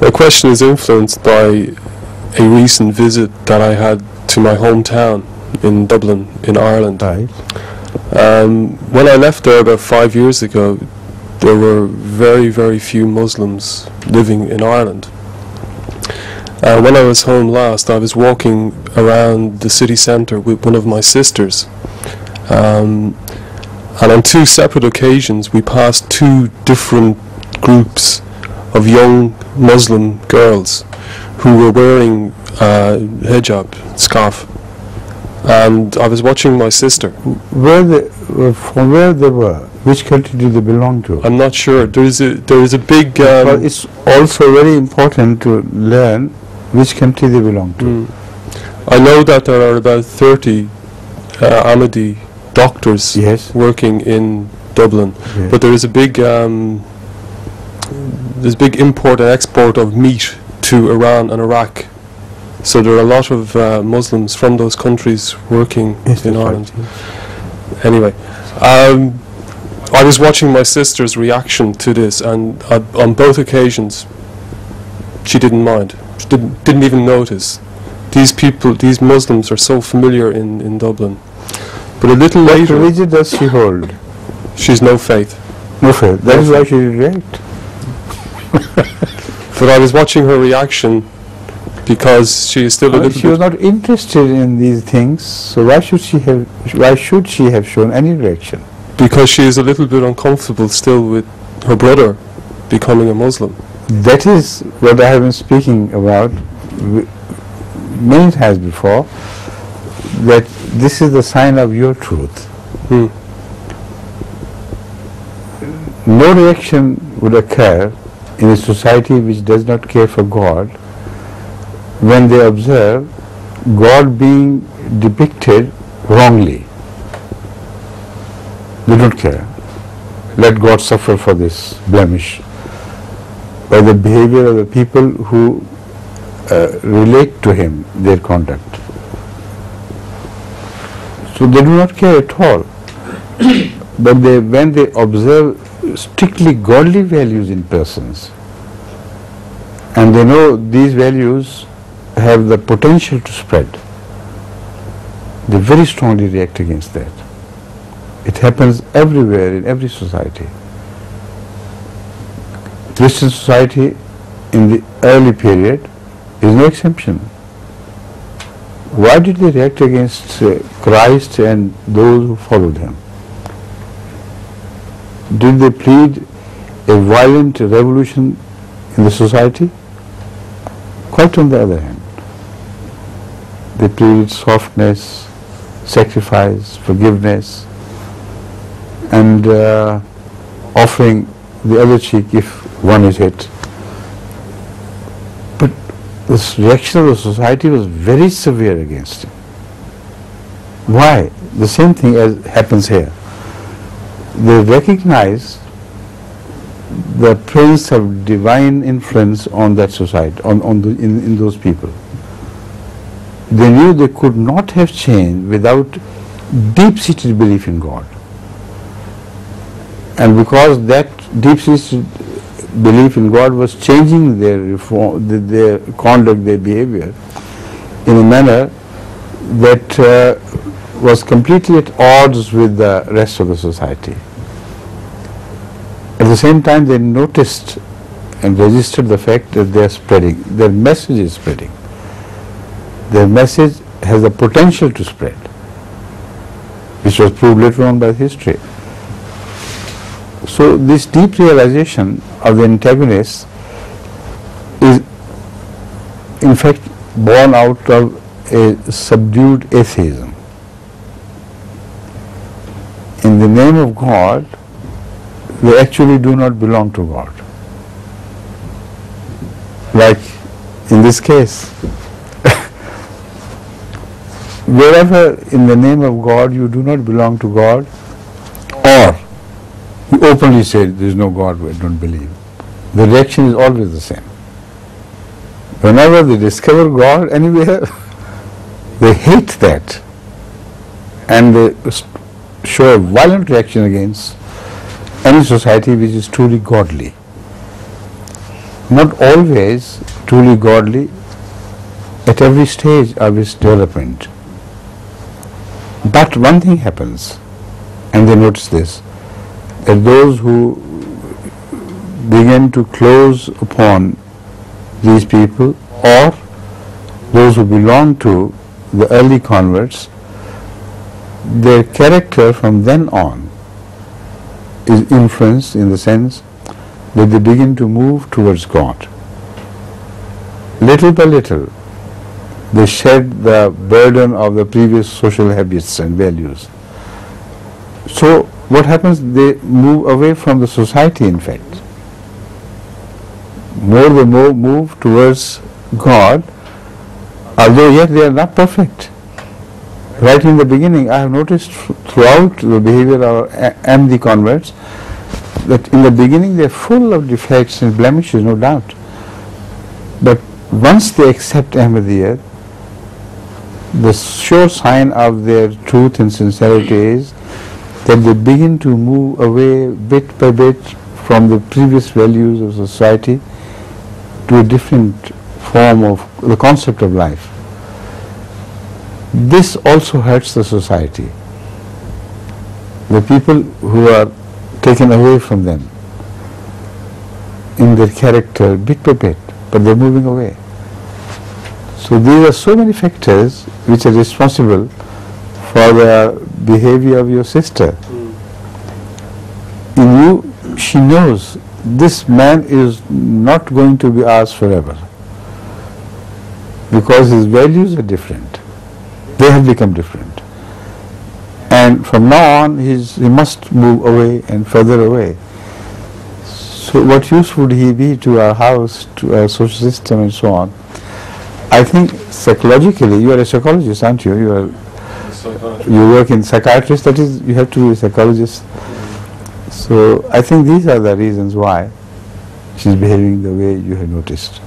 My question is influenced by a recent visit that I had to my hometown in Dublin, in Ireland. Right. When I left there about 5 years ago, there were very, very few Muslims living in Ireland. When I was home last, I was walking around the city centre with one of my sisters. And on two separate occasions, we passed two different groups of young Muslim girls who were wearing hijab, scarf. And I was watching my sister. From where they were? Which country do they belong to? I'm not sure. There is a big. But it's also very important to learn which country they belong to. I know that there are about 30 Ahmadi doctors working in Dublin, but there is a big there's big import and export of meat to Iran and Iraq. So there are a lot of Muslims from those countries working in Ireland. Right. Anyway, I was watching my sister's reaction to this, and on both occasions, she didn't mind. She didn't even notice. These people, these Muslims, are so familiar in Dublin. But a little later, what religion does she hold? She's no faith. No faith. That is why she didn't react. But I was watching her reaction because she is still a little She was not interested in these things, so why should she have shown any reaction? Because she is a little bit uncomfortable still with her brother becoming a Muslim. That is what I have been speaking about many times before, that this is the sign of your truth. No reaction would occur in a society which does not care for God when they observe God being depicted wrongly. They don't care. Let God suffer for this blemish. By the behavior of the people who relate to Him, their conduct. So they do not care at all. But when they observe strictly godly values in persons, and they know these values have the potential to spread, they very strongly react against that. It happens everywhere in every society. Christian society in the early period is no exception. Why did they react against Christ and those who followed Him? Did they plead a violent revolution in the society? Quite on the other hand. They pleaded softness, sacrifice, forgiveness, and offering the other cheek if one is hit. But the reaction of the society was very severe against him. Why? The same thing as happens here. They recognize the presence of divine influence on that society, in those people. They knew they could not have changed without deep-seated belief in God. And because that deep-seated belief in God was changing their conduct, their behavior, in a manner that was completely at odds with the rest of the society. At the same time, they noticed and registered the fact that they are spreading, their message is spreading. Their message has the potential to spread, which was proved later on by history. So this deep realization of the antagonists is in fact born out of a subdued atheism. In the name of God, they actually do not belong to God. Like in this case, wherever in the name of God you do not belong to God, or you openly say there is no God, we don't believe, the reaction is always the same. Whenever they discover God anywhere, they hate that, and they show a violent reaction against any society which is truly godly. not always truly godly at every stage of its development. But one thing happens, and they notice this, that those who begin to close upon these people, or those who belong to the early converts, their character from then on is influenced in the sense that they begin to move towards God. Little by little, they shed the burden of the previous social habits and values. So what happens? They move away from the society, in fact. More they move towards God, although yet they are not perfect. Right in the beginning, I have noticed throughout the behavior of Ahmadi converts that in the beginning they are full of defects and blemishes, no doubt. But once they accept Ahmadiyya, the sure sign of their truth and sincerity is that they begin to move away bit by bit from the previous values of society to a different form of the concept of life. This also hurts the society. The people who are taken away from them in their character bit by bit, but they're moving away. So these are so many factors which are responsible for the behavior of your sister. In you, she knows this man is not going to be ours forever, because his values are different. They have become different. And from now on, he must move away and further away. So what use would he be to our house, to our social system and so on? I think psychologically, you are a psychologist, aren't you? You work in psychiatrist, that is, you have to be a psychologist. So I think these are the reasons why she's behaving the way you have noticed.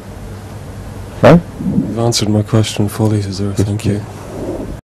Right? You've answered my question fully, sir. Thank you.